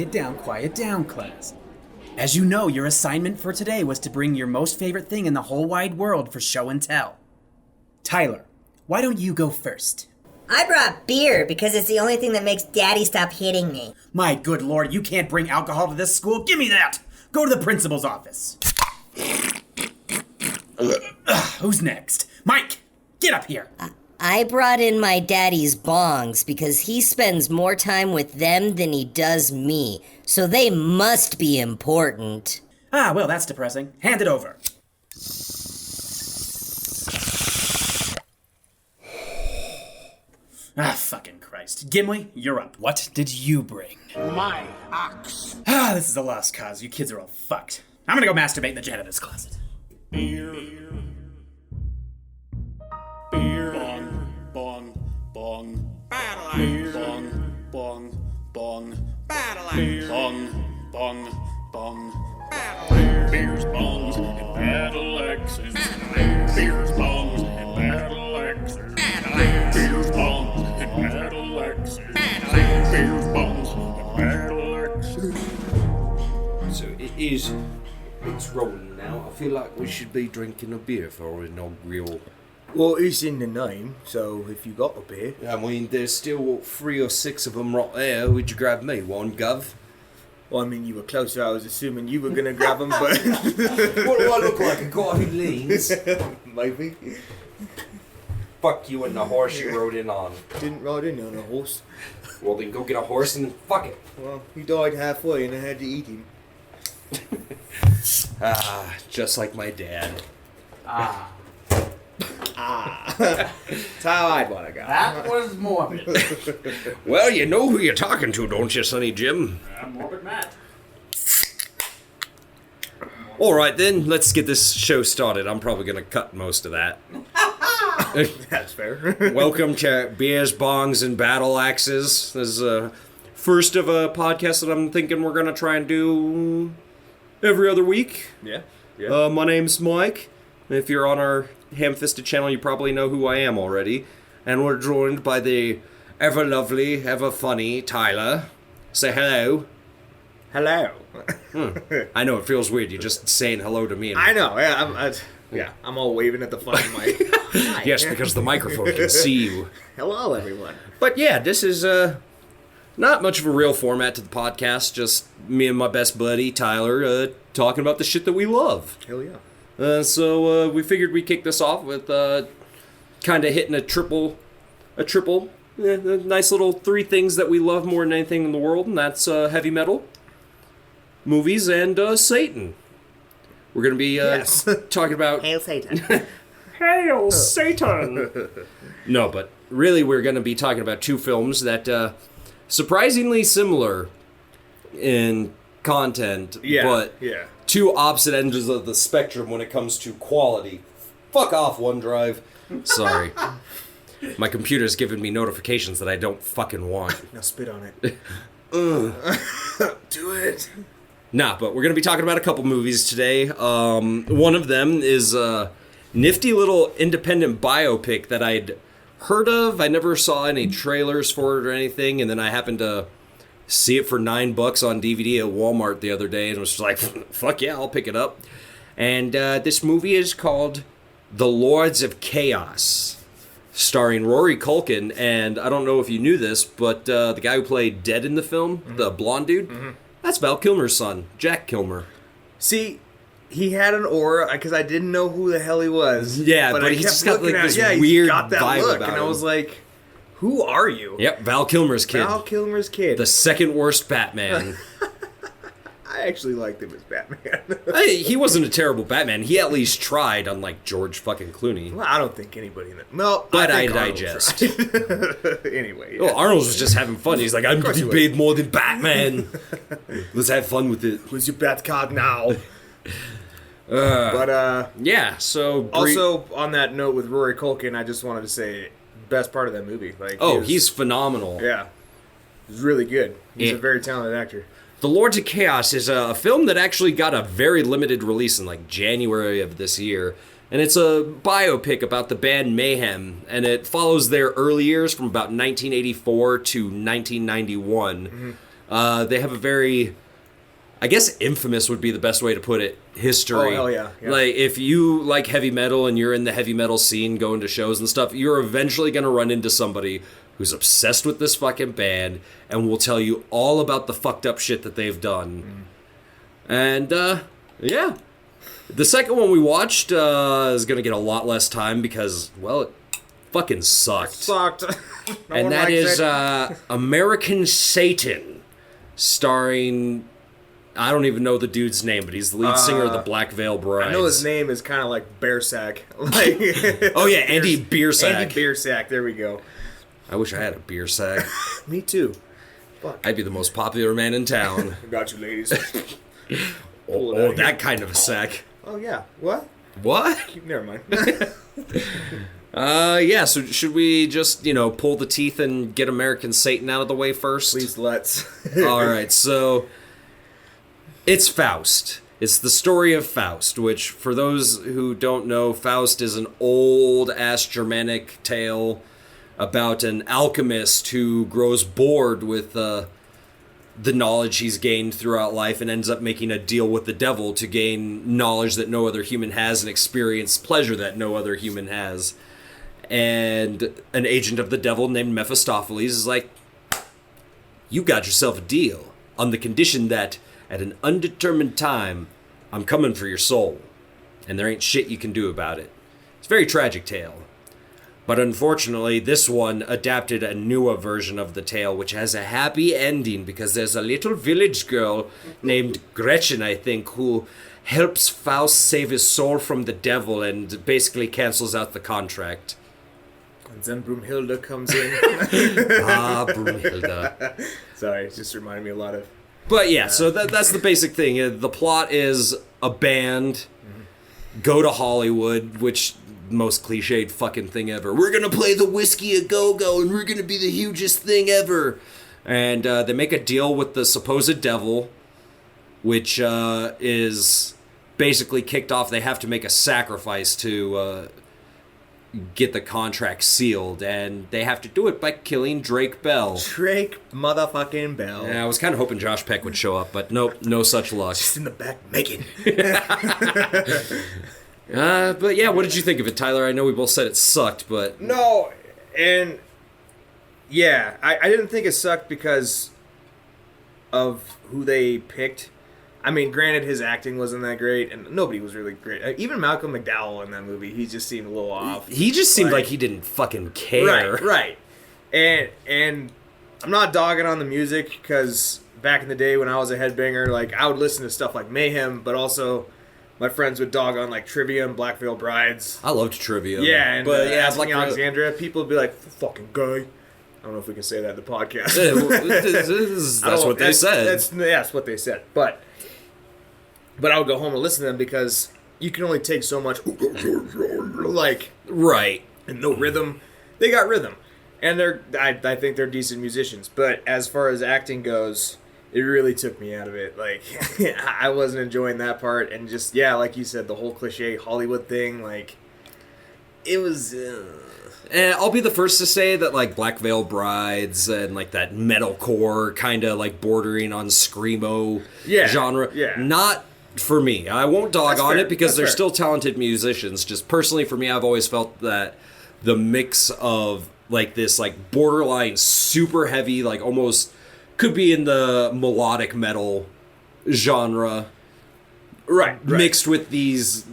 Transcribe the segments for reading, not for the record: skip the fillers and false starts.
quiet down, class. As you know, your assignment for today was to bring your most favorite thing in the whole wide world for show and tell. Tyler, why don't you go first? I brought beer because it's the only thing that makes Daddy stop hitting me. My good lord, you can't bring alcohol to this school. Give me that! Go to the principal's office. Who's next? Mike, get up here. I brought in my daddy's bongs because he spends more time with them than he does me, so they must be important. Well, that's depressing. Hand it over. Fucking Christ. Gimli, you're up. What did you bring? My ox. This is a lost cause. You kids are all fucked. I'm gonna go masturbate in the janitor's closet. Beer. Beer. Bong. Battle beer. Bong. Battle beer. Bong. Battle beer. Beers, bongs, and battle axes. Beers, bongs, and battle axes. Beers, bongs, and battle axes. Beers, bongs, and battle axes. So it's rolling now. I feel like we should be drinking a beer for our inaugural. Well, it's in the name, so if you got a beer. I mean, there's still 3 or 6 of them right there. Would you grab me one, Gov? Well, I mean, you were closer. I was assuming you were going to grab them, but... What do I look like? A guy who leans? Maybe. Fuck you and the horse you rode in on. Didn't ride in on a horse. Well, then go get a horse and fuck it. Well, he died halfway and I had to eat him. Just like my dad. That's how I'd want to go. That was morbid. Well, you know who you're talking to, don't you, Sonny Jim? Morbid Matt. Alright then, let's get this show started. I'm probably going to cut most of that. That's fair. Welcome to Beers, Bongs, and Battle Axes. This is first of a podcast that I'm thinking we're going to try and do every other week. Yeah. My name's Mike. If you're on our Ham-Fisted channel, you probably know who I am already. And we're joined by the ever-lovely, ever-funny Tyler. Say hello. Hello. I know, it feels weird. You're just saying hello to me. And I know. Yeah, I'm all waving at the fucking mic. Hi. yes, because the microphone can see you. Hello, everyone. But yeah, this is not much of a real format to the podcast. Just me and my best buddy, Tyler, talking about the shit that we love. Hell yeah. So we figured we'd kick this off with kind of hitting a triple. A nice little 3 things that we love more than anything in the world, and that's heavy metal, movies, and Satan. We're going to be talking about... Hail Satan. Hail Satan! No, but really we're going to be talking about 2 films that surprisingly similar in content, but 2 opposite ends of the spectrum when it comes to quality. Fuck off, OneDrive. Sorry. My computer's giving me notifications that I don't fucking want. Now spit on it. Do it. Nah, but we're going to be talking about a couple movies today. One of them is a nifty little independent biopic that I'd heard of. I never saw any trailers for it or anything, and then I happened to see it for $9 on DVD at Walmart the other day, and was just like, fuck yeah, I'll pick it up. And this movie is called The Lords of Chaos, starring Rory Culkin, and I don't know if you knew this, but the guy who played Dead in the film, the blonde dude, that's Val Kilmer's son, Jack Kilmer. See, he had an aura, because I didn't know who the hell he was. Yeah, but he's just got like this weird vibe about him. And I was like, who are you? Yep, Val Kilmer's kid. Val Kilmer's kid. The second worst Batman. I actually liked him as Batman. He wasn't a terrible Batman. He at least tried, unlike George fucking Clooney. Well, I don't think anybody in that. No, but I digest. Anyway. Well, Arnold was just having fun. He's like, I'm getting paid more than Batman. Let's have fun with it. Who's your bat card now? Yeah, so... Also, on that note with Rory Culkin, I just wanted to say, best part of that movie. Like, he's phenomenal. Yeah. He's really good. He's a very talented actor. The Lords of Chaos is a film that actually got a very limited release in like January of this year. And it's a biopic about the band Mayhem. And it follows their early years from about 1984 to 1991. They have a very, I guess infamous would be the best way to put it, history. Oh, hell yeah. Like, if you like heavy metal and you're in the heavy metal scene, going to shows and stuff, you're eventually going to run into somebody who's obsessed with this fucking band and will tell you all about the fucked up shit that they've done. And, yeah. The second one we watched is going to get a lot less time because, well, it fucking sucked. No And one that likes is it. American Satan, starring, I don't even know the dude's name, but he's the lead singer of the Black Veil Brides. I know his name is kind of like Bearsack. Like, Oh yeah, Andy Beersack. Andy Bearsack. There we go. I wish I had a beer sack. Me too. I'd be the most popular man in town. Got you, ladies. Oh, that kind of a sack. Oh yeah. What? What? Never mind. Yeah, so should we just, pull the teeth and get American Satan out of the way first? Please let's. Alright, so it's Faust. It's the story of Faust, which, for those who don't know, Faust is an old-ass Germanic tale about an alchemist who grows bored with the knowledge he's gained throughout life and ends up making a deal with the devil to gain knowledge that no other human has and experience pleasure that no other human has. And an agent of the devil named Mephistopheles is like, you got yourself a deal on the condition that at an undetermined time, I'm coming for your soul. And there ain't shit you can do about it. It's a very tragic tale. But unfortunately, this one adapted a newer version of the tale, which has a happy ending because there's a little village girl named Gretchen, I think, who helps Faust save his soul from the devil and basically cancels out the contract. And then Broomhilda comes in. Broomhilda. Sorry, it just reminded me a lot of. But yeah, so that's the basic thing. The plot is a band go to Hollywood, which most cliched fucking thing ever. We're gonna play the Whiskey a Go-Go and we're gonna be the hugest thing ever. And they make a deal with the supposed devil, which is basically kicked off. They have to make a sacrifice to get the contract sealed, and they have to do it by killing Drake Bell. Drake motherfucking Bell. Yeah, I was kind of hoping Josh Peck would show up, but nope, no such luck. Just in the back making. But yeah, what did you think of it, Tyler? I know we both said it sucked, but... No, and yeah, I didn't think it sucked because of who they picked. I mean, granted, his acting wasn't that great, and nobody was really great. Even Malcolm McDowell in that movie, he just seemed a little off. He just seemed like he didn't fucking care. Right. And I'm not dogging on the music, because back in the day when I was a headbanger, like, I would listen to stuff like Mayhem, but also my friends would dog on, like, Trivium, Black Veil Brides. I loved Trivia. Yeah, and but Asking Alexandria, people would be like, fucking guy. I don't know if we can say that in the podcast. That's what they said. That's what they said. But I would go home and listen to them because you can only take so much, like, Right. and no rhythm. They got rhythm, and I think they're decent musicians. But as far as acting goes, it really took me out of it. Like, I wasn't enjoying that part, and just like you said, the whole cliche Hollywood thing, like, it was. And I'll be the first to say that, like, Black Veil Brides and, like, that metalcore kind of, like, bordering on screamo genre. Yeah. Not for me. I won't dog That's on fair. it because That's they're fair. still talented musicians. Just personally, for me, I've always felt that the mix of, like, this, like, borderline super heavy, like, almost could be in the melodic metal genre. Right. Mixed with these,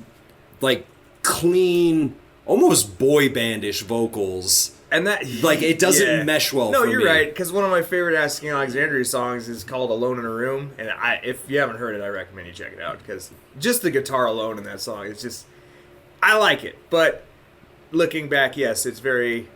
like, clean, almost boy bandish vocals. And that, Like, it doesn't mesh well No, for you're me. right, because one of my favorite Asking Alexandria songs is called Alone in a Room, and if you haven't heard it, I recommend you check it out, because just the guitar alone in that song, it's just, I like it, but looking back, yes, it's very,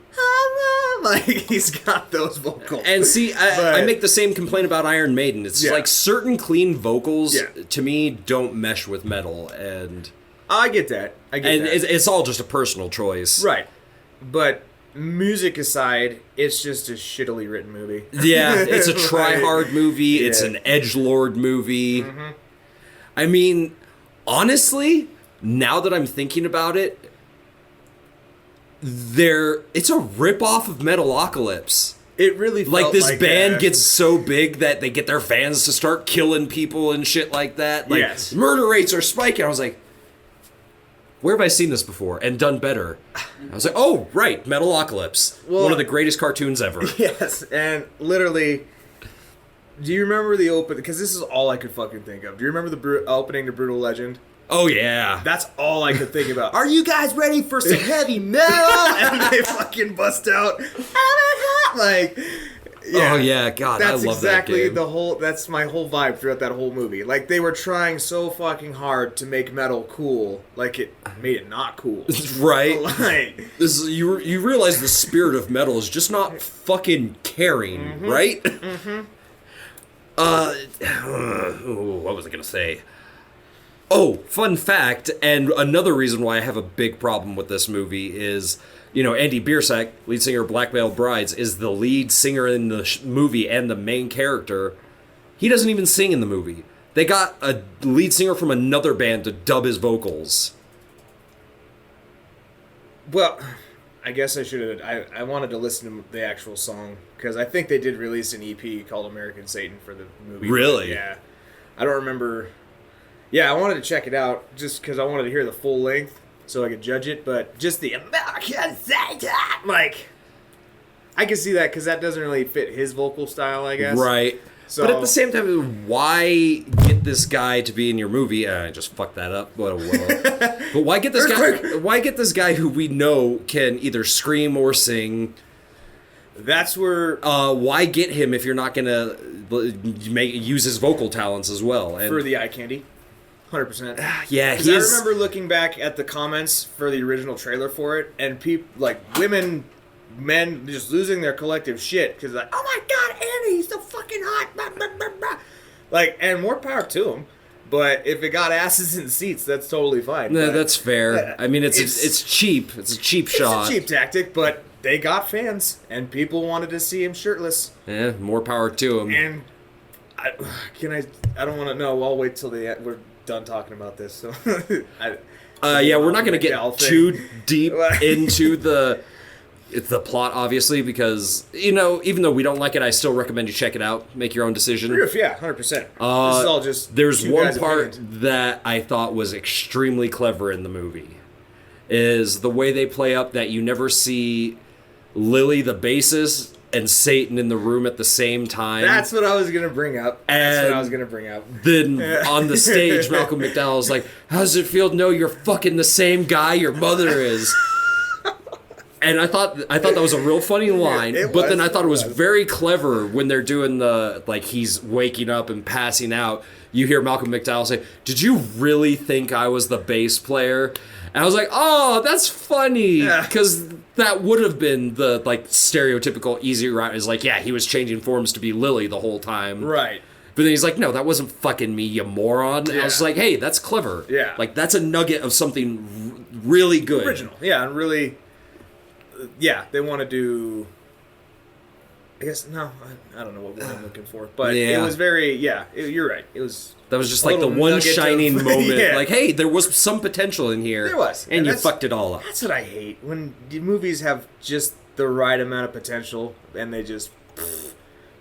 like, he's got those vocals. And see, I make the same complaint about Iron Maiden. It's Yeah. like certain clean vocals, Yeah. to me, don't mesh with metal, and I get that. it's all just a personal choice. Right. But music aside, it's just a shittily written movie. Yeah, it's a try-hard movie. It's Yeah. an edgelord movie. I mean, honestly, now that I'm thinking about it, it's a rip-off of Metalocalypse. It really felt Like this band a- gets so big that they get their fans to start killing people and shit like that. Like, Yes. murder rates are spiking. I was like, where have I seen this before and done better? I was like, oh, right, Metalocalypse. Well- One of the greatest cartoons ever. Yes, and literally, do you remember the open? Because this is all I could fucking think of. Do you remember the opening to Brutal Legend? Oh, yeah. That's all I could think about. Are you guys ready for some heavy metal? And they fucking bust out, like, yeah. Oh, yeah, God, I That's love exactly that game. the whole. That's my whole vibe throughout that whole movie. Like they were trying so fucking hard to make metal cool, like it made it not cool. Right? Like, This is, you realize the spirit of metal is just not fucking caring, right? Mm-hmm. What was I gonna say? Oh, fun fact, and another reason why I have a big problem with this movie is, you know, Andy Biersack, lead singer of Black Veil Brides, is the lead singer in the movie and the main character. He doesn't even sing in the movie. They got a lead singer from another band to dub his vocals. well, I guess I should have. I wanted to listen to the actual song because I think they did release an EP called American Satan for the movie. Really? Yeah. I don't remember. Yeah, I wanted to check it out just because I wanted to hear the full length so I could judge it. But just the American Satan, like, I can see that because that doesn't really fit his vocal style, I guess. Right. So- But at the same time, why get this guy to be in your movie? I just fucked that up. But why get this guy? Why get this guy who we know can either scream or sing? That's where Why get him if you're not gonna use his vocal talents as well? And for the eye candy. 100%. yeah, Because I he's remember looking back at the comments for the original trailer for it, and people, like, women, men, just losing their collective shit, because, like, oh my god, Andy, he's so fucking hot, blah, blah, blah, blah. Like, and more power to him, but if it got asses in seats, that's totally fine. no, But that's fair. I mean, it's cheap. It's a cheap shot. It's a cheap tactic, but they got fans, and people wanted to see him shirtless, Yeah, more power to him. and I don't want to know, I'll wait till we're done talking about this, so... Yeah, we're not going to Gal get thing. too deep into the plot, obviously, because, you know, even though we don't like it, I still recommend you check it out. Make your own decision. Yeah, 100%. This is all just There's you one guys' part opinions. that I thought was extremely clever in the movie, is the way they play up that you never see Lily, the bassist, and Satan in the room at the same time. That's what I was gonna bring up. And then on the stage, Malcolm McDowell is like, "How does it feel to know you're fucking the same guy your mother is?" And I thought that was a real funny line, it but then was, I thought it was it was. very clever when they're doing the, like, he's waking up and passing out. You hear Malcolm McDowell say, "Did you really think I was the bass player?" And I was like, "Oh, that's funny," because that would have been the, like, stereotypical easy route. Is like, yeah, he was changing forms to be Lily the whole time, Right. But then he's like, "No, that wasn't fucking me, you moron." And I was Yeah. like, "Hey, that's clever. Yeah. Like, that's a nugget of something really good." Original. Yeah, and really. Yeah, they want to do. I guess no, I don't know what word I'm looking for, but Yeah. it was very. Yeah, you're right. It was. That was just a like the little one nugget shining of- moment. Yeah. Like, hey, there was some potential in here. There was. And And you that's- fucked it all up. That's what I hate when the movies have just the right amount of potential and they just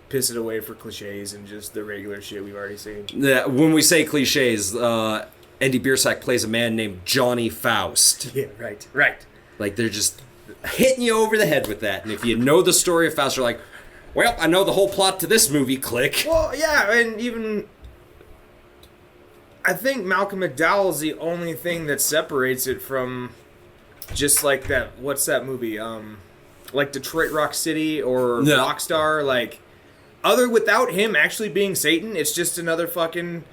piss it away for cliches and just the regular shit we've already seen. Yeah, when we say cliches, Andy Biersack plays a man named Johnny Faust. Yeah, right, right. Like, they're just hitting you over the head with that. And if you know the story of Faust, you're like, well, I know the whole plot to this movie, click. Well, yeah, and even I think Malcolm McDowell's the only thing that separates it from just like that. What's that movie? Like Detroit Rock City or Yeah. Rockstar. Like, without him actually being Satan, it's just another fucking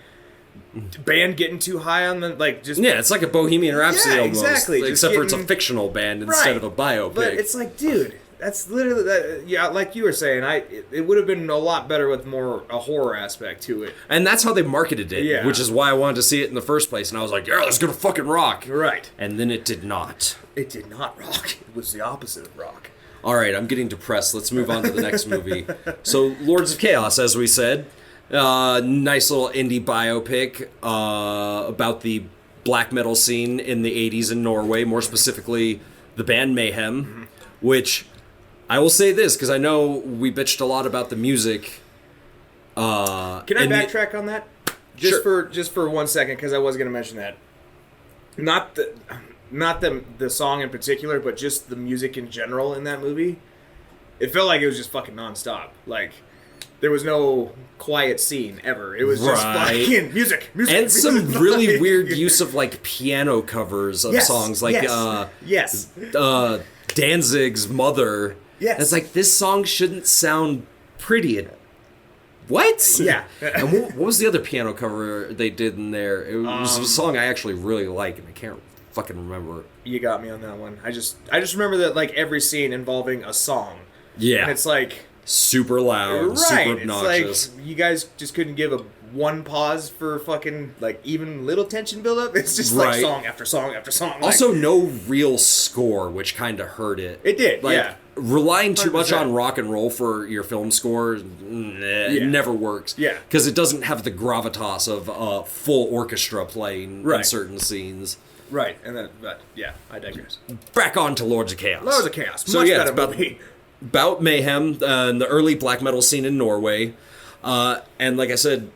band getting too high on the like just. Yeah, it's like a Bohemian Rhapsody Yeah, almost. exactly, just Except for it's a getting- fictional band instead Right. of a biopic. But it's like, dude, that's literally that. Yeah, like you were saying, it would have been a lot better with more a horror aspect to it. And that's how they marketed it, Yeah. which is why I wanted to see it in the first place. And I was like, yeah, it's gonna fucking rock. Right. And then it did not. It did not rock. It was the opposite of rock. All right, I'm getting depressed. Let's move on to the next movie. So, Lords of Chaos, as we said, nice little indie biopic about the black metal scene in the 80s in Norway, more specifically the band Mayhem, which I will say this, because I know we bitched a lot about the music. Can I backtrack on that? Just for 1 second, because I was going to mention that. Not the song in particular, but just the music in general in that movie. It felt like it was just fucking nonstop. Like, there was no quiet scene ever. It was just fucking music. And music, some really weird use of, like, piano covers of yes, songs. Like, yes. Danzig's Mother. Yes. It's like, this song shouldn't sound pretty. What? Yeah. And what was the other piano cover they did in there? It was a song I actually really like, and I can't fucking remember. You got me on that one. I just remember that, like, every scene involving a song. Yeah. And it's like... super loud, super obnoxious. It's like, you guys just couldn't give one pause for fucking, like, even little tension buildup. It's just, like, song after song after song. Like, Also, no real score, which kind of hurt it. It did, like, yeah. Relying too 100%. much on rock and roll for your film score, it never works. Yeah. Because it doesn't have the gravitas of a full orchestra playing in certain scenes. Right, and then, but, yeah, I digress. Back on to Lords of Chaos. Lords of Chaos. So, Much yeah, better it's movie. about mayhem in the early black metal scene in Norway. And like I said,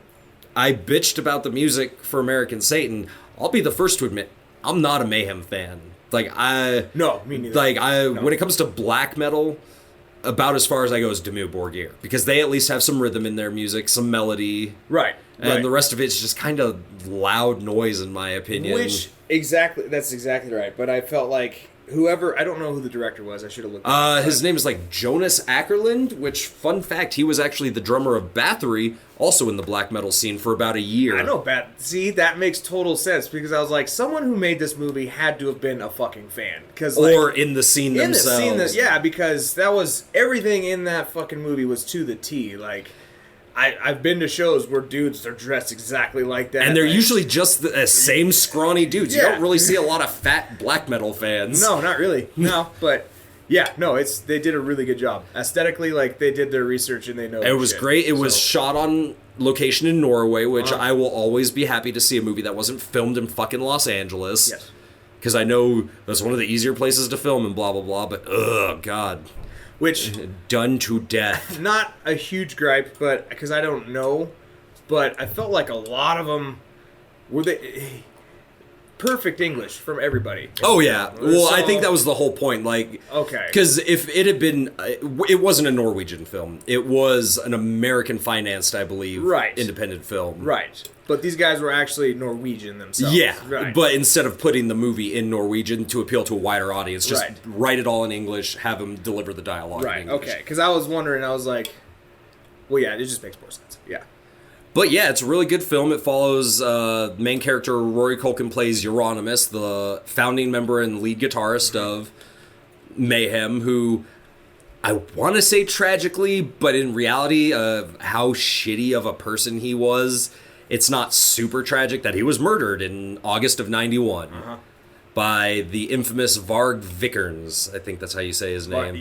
I bitched about the music for American Satan. I'll be the first to admit, I'm not a mayhem fan. No, me neither. When it comes to black metal, about as far as I go is Dimmu Borgir, because they at least have some rhythm in their music, some melody. Right. And the rest of it's just kind of loud noise, in my opinion. That's exactly right. But I felt like whoever, I don't know who the director was. I should have looked. His name is like Jonas Ackerland, which, fun fact, he was actually the drummer of Bathory, also in the black metal scene for about a year. I know See, that makes total sense, because I was like, someone who made this movie had to have been a fucking fan, or in the scene themselves. Because that was everything in that fucking movie was to the T. Like, I've been to shows where dudes are dressed exactly like that. And they're usually just the same scrawny dudes. Yeah. You don't really see a lot of fat black metal fans. No, not really. No, but yeah, no, they did a really good job. Aesthetically, like, they did their research and they know It was great. It was shot on location in Norway, which I will always be happy to see a movie that wasn't filmed in fucking Los Angeles. Yes. Because I know that's one of the easier places to film and blah, blah, blah, but ugh, God. Which... done to death. Not a huge gripe, but because I don't know, but I felt like a lot of them were perfect English from everybody. Oh yeah, well, I think that was the whole point. Like, okay, because if it had been, it wasn't a Norwegian film. It was an American financed, I believe, independent film. Right, but these guys were actually Norwegian themselves. Yeah, right. But instead of putting the movie in Norwegian to appeal to a wider audience, just write it all in English, have them deliver the dialogue in English. Okay, because I was wondering, I was like, well, yeah, it just makes more sense. Yeah. But yeah, it's a really good film. It follows main character Rory Culkin plays Euronymous, the founding member and lead guitarist of Mayhem, who I want to say tragically, but in reality of how shitty of a person he was, it's not super tragic that he was murdered in August of 91 by the infamous Varg Vikernes. I think that's how you say his name.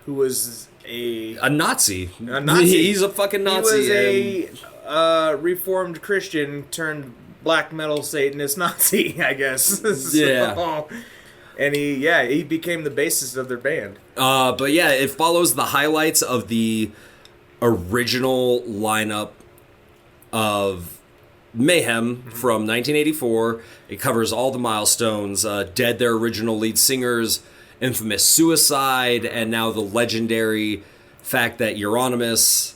Who was a Nazi. A Nazi. He's a fucking Nazi. He was a reformed Christian turned black metal Satanist Nazi, I guess. Yeah. And he became the bassist of their band. But yeah, it follows the highlights of the original lineup of Mayhem from 1984. It covers all the milestones. Dead, their original lead singers, infamous suicide, and now the legendary fact that Euronymous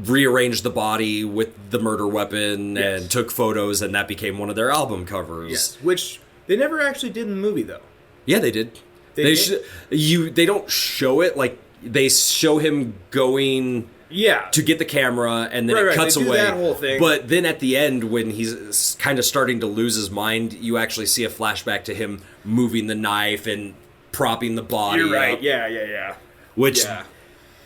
rearranged the body with the murder weapon and took photos, and that became one of their album covers. Yes, which they never actually did in the movie, though. Yeah, they did. They don't show it, like, they show him going to get the camera, and then it cuts away. That whole thing. But then at the end, when he's kind of starting to lose his mind, you actually see a flashback to him moving the knife and propping the body. You're right. Up, yeah. Which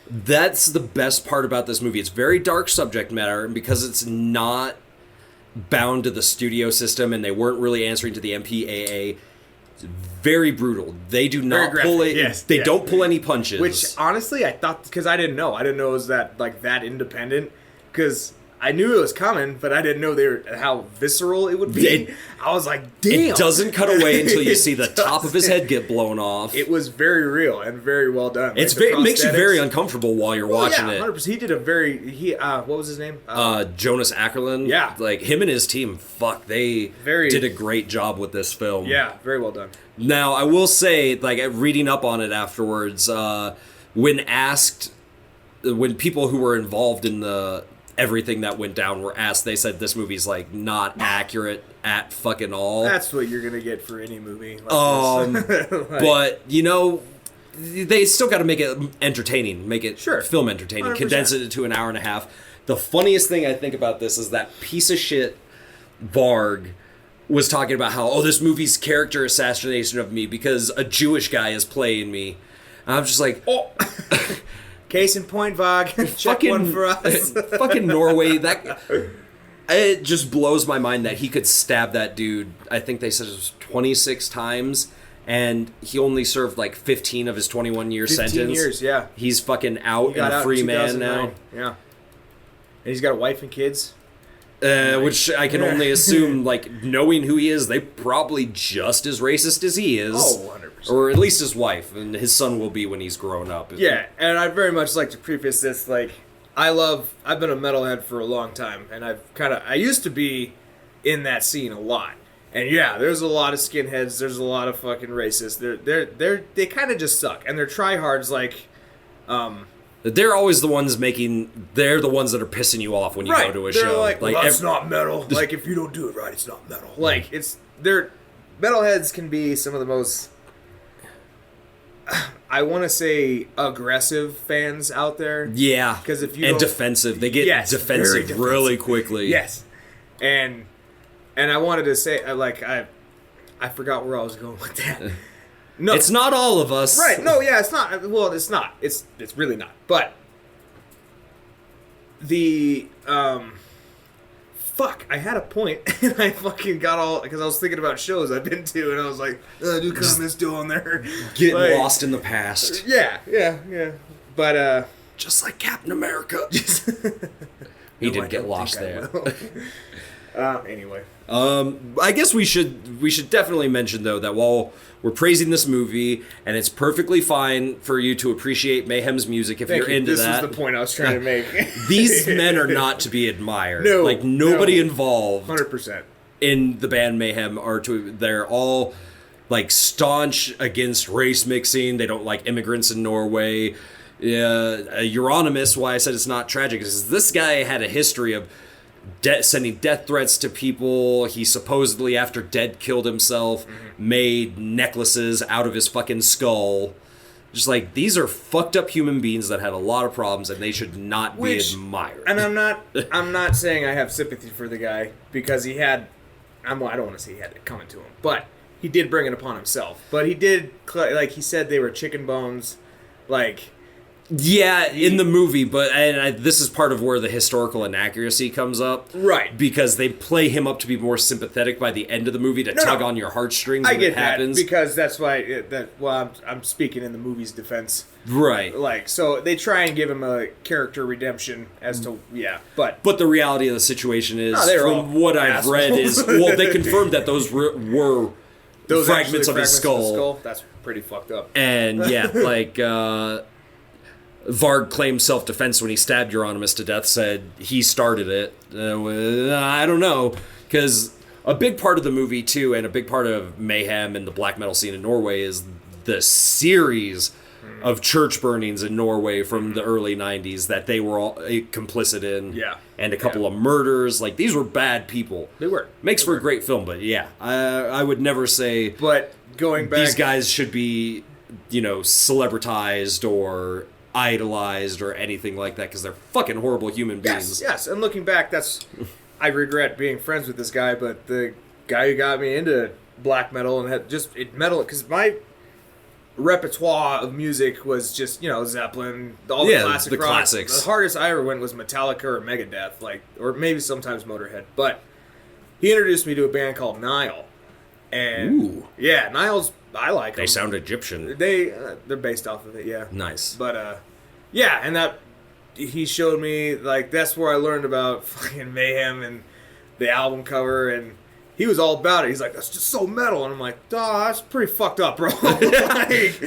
that's the best part about this movie. It's very dark subject matter, and because it's not bound to the studio system and they weren't really answering to the MPAA, it's very brutal. They do not pull it. They don't pull any punches. Which honestly, I thought, because I didn't know it was that, like, that independent. Because I knew it was coming, but I didn't know how visceral it would be. I was like, damn. It doesn't cut away until you see the top of his head get blown off. It was very real and very well done. It makes you very uncomfortable while you're watching it. 100%. He did what was his name? Jonas Ackerlund. Yeah. Like, him and his team, they did a great job with this film. Yeah, very well done. Now, I will say, like, reading up on it afterwards, when people who were involved in everything that went down were asked, they said this movie's, like, not accurate at fucking all. That's what you're gonna get for any movie like this. But, they still got to make it entertaining, make it film entertaining, 100%. condense it into an hour and a half. The funniest thing I think about this is that piece of shit Varg was talking about how, this movie's character assassination of me because a Jewish guy is playing me. And I'm just like, Case in point, Vog. Check one for us. Fucking Norway. It just blows my mind that he could stab that dude. I think they said it was 26 times, and he only served like 15 of his 21-year sentence. 15 years, yeah. He's fucking out and a free man now. Yeah. And he's got a wife and kids. Which I can only assume, like, knowing who he is, they probably just as racist as he is. Oh, 100%. Or at least his wife, and his son will be when he's grown up. Yeah, and I'd very much like to preface this, like, I've been a metalhead for a long time, and I used to be in that scene a lot. And yeah, there's a lot of skinheads, there's a lot of fucking racists. They kind of just suck, and they're tryhards, like, they're always the ones they're the ones that are pissing you off when you go to a show. Like, that's not metal. Like, if you don't do it right, it's not metal. Like, metalheads can be some of the most, I want to say, aggressive fans out there. Yeah. Because if you defensive. They get defensive really quickly. Yes. And I wanted to say, I forgot where I was going with that. No, it's not all of us. Right. No, yeah, it's not. Well, it's not. It's really not. But the I had a point and I fucking got all because I was thinking about shows I've been to and I was like, new comments still on there. Getting lost in the past. Yeah. But just like Captain America. He did get lost there. Anyway. I guess we should definitely mention though that while we're praising this movie and it's perfectly fine for you to appreciate Mayhem's music if you're into that. This is the point I was trying to make. These men are not to be admired. No, like nobody involved 100% in the band Mayhem they're all like staunch against race mixing. They don't like immigrants in Norway. Euronymous, why I said it's not tragic, is this guy had a history of sending death threats to people. He supposedly, after Dead killed himself, made necklaces out of his fucking skull. Just like, these are fucked up human beings that had a lot of problems and they should not be admired. And I'm not saying I have sympathy for the guy because he had, I don't want to say he had it coming to him, but he did bring it upon himself. But he did, like he said, they were chicken bones, like... Yeah, in the movie, but this is part of where the historical inaccuracy comes up. Right. Because they play him up to be more sympathetic by the end of the movie to tug on your heartstrings when it happens. That, because that's why, I'm speaking in the movie's defense. Right. Like, so they try and give him a character redemption as to, but... But the reality of the situation is, from what I've read is, they confirmed that those were fragments of his skull. That's pretty fucked up. And, Varg claimed self-defense when he stabbed Euronymous to death, said he started it. I don't know, because a big part of the movie, too, and a big part of Mayhem and the black metal scene in Norway is the series of church burnings in Norway from the early 90s that they were all complicit in. Yeah. And a couple of murders. Like, these were bad people. They were. Makes for a great film, but I would never say... But going back... These guys should be, celebritized or... idolized or anything like that because they're fucking horrible human beings. Yes. And looking back, I regret being friends with this guy, but the guy who got me into black metal and had metal, because my repertoire of music was just, Zeppelin, all the classic rock. Classics. The hardest I ever went was Metallica or Megadeth, or maybe sometimes Motorhead. But he introduced me to a band called Nile. And Nile's, I like them. They sound Egyptian. They're based off of it, yeah. Nice. But, and that he showed me, like, that's where I learned about fucking Mayhem and the album cover, and he was all about it. He's like, that's just so metal. And I'm like, that's pretty fucked up, bro. Like,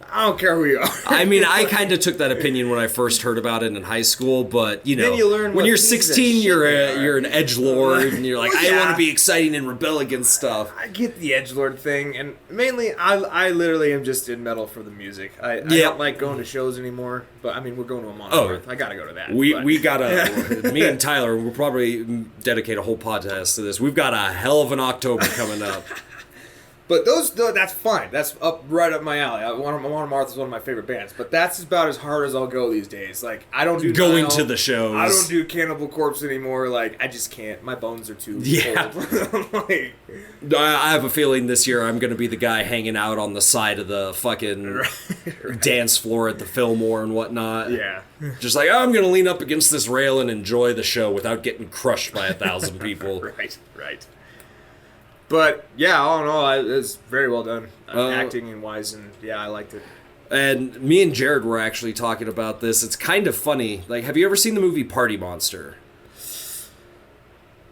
I don't care who you are. I mean, I kind of took that opinion when I first heard about it in high school, but, you know, Then you learn when what you're pieces of 16, shit you're they are. you're an edgelord, and you're like, Well, I want yeah. to be exciting and rebel against stuff. I get the edgelord thing, and mainly I literally am just in metal for the music. I Yeah. don't like going to shows anymore, but I mean, we're going to a month. Oh. I gotta go to that. We but- gotta, me and Tyler, we'll probably dedicate a whole podcast to this. We've got a hell of an October coming up. But that's fine. That's right up my alley. One Martha's one of my favorite bands. But that's about as hard as I'll go these days. Like, I don't do Going Nile. to the shows. I don't do Cannibal Corpse anymore. Like, I just can't. My bones are too Yeah. old. Like, I have a feeling this year I'm going to be the guy hanging out on the side of the fucking dance floor at the Fillmore and whatnot. yeah. Just like, I'm going to lean up against this rail and enjoy the show without getting crushed by 1,000 people. Right. But yeah, all in all, it's very well done, acting and wise, and yeah, I liked it. And me and Jared were actually talking about this. It's kind of funny. Like, have you ever seen the movie Party Monster?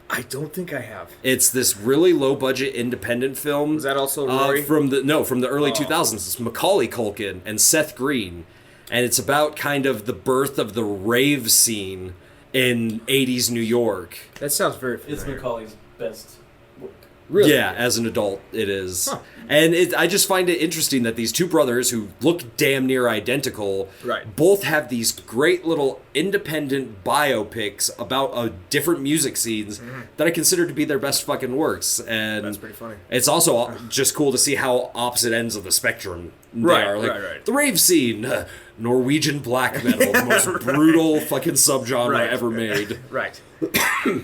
I don't think I have. It's this really low budget independent film. Is that also Rory? from the early 2000s. It's Macaulay Culkin and Seth Green, and it's about kind of the birth of the rave scene in 80s New York. That sounds very It's familiar. Macaulay's best work. Really? Yeah, as an adult, it is. Huh. And I just find it interesting that these two brothers who look damn near identical, Right. both have these great little independent biopics about different music scenes that I consider to be their best fucking works. And That's pretty funny. It's also just cool to see how opposite ends of the spectrum they Right, are. Like, right. the rave scene, Norwegian black metal, the most brutal fucking subgenre Right. ever made. Right.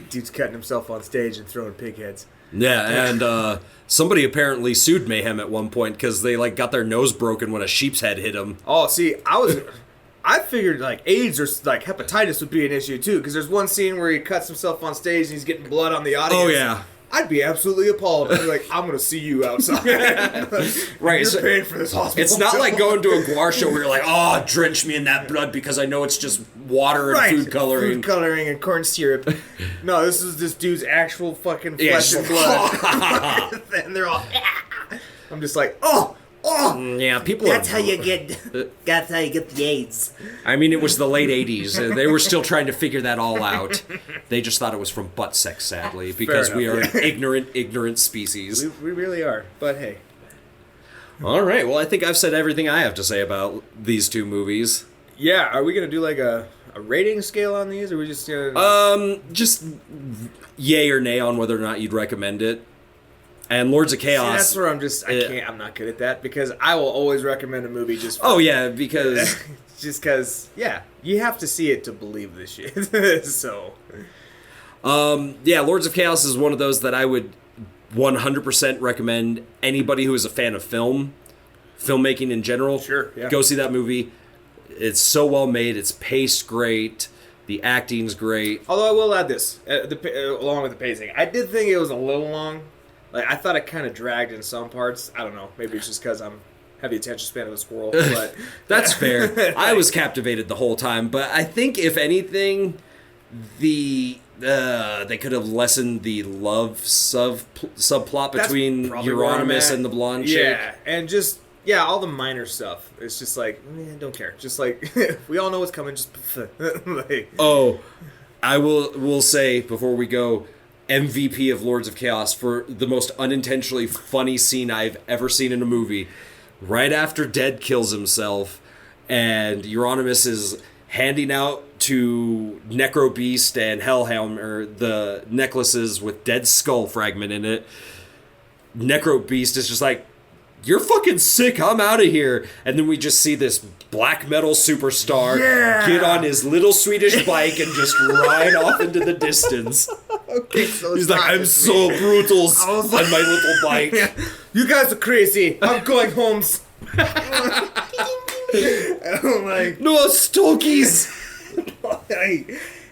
Dude's cutting himself on stage and throwing pig heads. Yeah, and somebody apparently sued Mayhem at one point because they like got their nose broken when a sheep's head hit them. Oh, see, I figured like AIDS or like hepatitis would be an issue too, because there's one scene where he cuts himself on stage and he's getting blood on the audience. Oh, yeah. I'd be absolutely appalled. I'd be like, I'm gonna see you outside. Right, You're so- paying for this hospital. It's not like going to a Guar show where you're like, oh, drench me in that blood because I know it's just water and food coloring. Food coloring and corn syrup. No, this is this dude's actual fucking Yeah, flesh and blood. And they're all. I'm just like, oh. Yeah, people That's are- how you get the AIDS. I mean, it was the late 80s. They were still trying to figure that all out. They just thought it was from butt sex, sadly, because we are enough, an ignorant species. We really are. But hey. All right, well, I think I've said everything I have to say about these two movies. Yeah, are we gonna do like a rating scale on these, or are we just gonna? Just yay or nay on whether or not you'd recommend it. And Lords of See, Chaos. that's where I'm just. I'm not good at that because I will always recommend a movie just. For, Oh, yeah, because... just because, yeah, you have to see it to believe this shit. So. Yeah, Lords of Chaos is one of those that I would 100% recommend anybody who is a fan of filmmaking in general. Sure, yeah. Go see that movie. It's so well made. It's paced great. The acting's great. Although I will add this, along with the pacing, I did think it was a little long. Like I thought it kind of dragged in some parts. I don't know. Maybe it's just because I'm have the attention span of a squirrel. But That's fair. I was captivated the whole time, but I think if anything, they could have lessened the love subplot That's between probably where I'm Euronymous at. and the blonde chick. Yeah, and just all the minor stuff. It's just like, don't care. Just like we all know what's coming. Just like, Oh, I will say before we go, MVP of Lords of Chaos for the most unintentionally funny scene I've ever seen in a movie. Right after Dead kills himself, and Euronymous is handing out to Necro Beast and Hellhammer the necklaces with Dead's skull fragment in it. Necro Beast is just like, you're fucking sick, I'm out of here. And then we just see this black metal superstar get on his little Swedish bike and just ride off into the distance. okay, so He's it's like, not I'm just so me. brutal I was on my little bike. You guys are crazy. I'm going home. And I'm like, No, Stokies!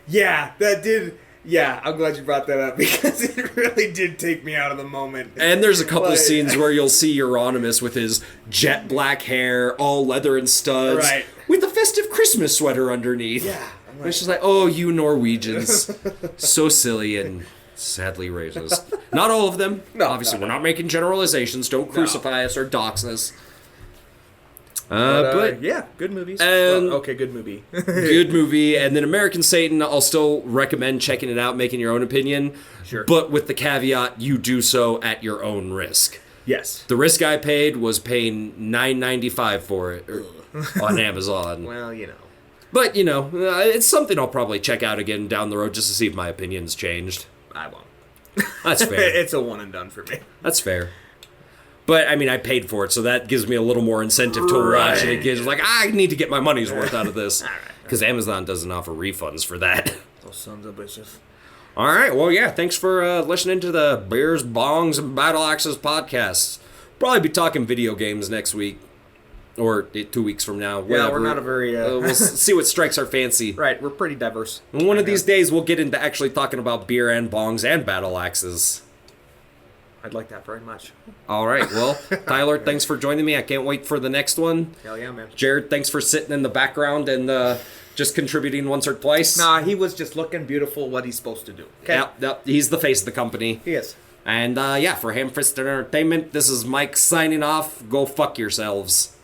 yeah, that did. Yeah, I'm glad you brought that up because it really did take me out of the moment. And there's a couple Like- scenes where you'll see Euronymous with his jet black hair, all leather and studs, Right. with a festive Christmas sweater underneath. Yeah, I'm And it's just like, oh, you Norwegians. So silly and sadly racist. Not all of them. No, Obviously, no, we're not making generalizations. Don't crucify us or dox us. But yeah, good movies. And- Well, okay, good movie. good movie. And then American Satan, I'll still recommend checking it out, making your own opinion. Sure. But with the caveat, you do so at your own risk. Yes. The risk I paid was paying $9.95 for it on Amazon. Well, you know. But, it's something I'll probably check out again down the road just to see if my opinion's changed. I won't. That's fair. It's a one and done for me. That's fair. But, I mean, I paid for it, so that gives me a little more incentive to watch it again. It's like, I need to get my money's worth out of this. Because Amazon doesn't offer refunds for that. Those sons of bitches. All right, well, yeah, thanks for listening to the Beers, Bongs, and Battle Axes podcasts. Probably be talking video games next week. Or 2 weeks from now. Yeah, whatever. we're not a very... We'll see what strikes our fancy. Right, we're pretty diverse. And one of these days, we'll get into actually talking about beer and bongs and battle axes. I'd like that very much. All right, well, Tyler, thanks for joining me. I can't wait for the next one. Hell yeah, man. Jared, thanks for sitting in the background and just contributing once or twice. Nah, he was just looking beautiful, what he's supposed to do. Okay? Yep, he's the face of the company. He is. And yeah, for Ham-Fisted Entertainment, this is Mike signing off. Go fuck yourselves.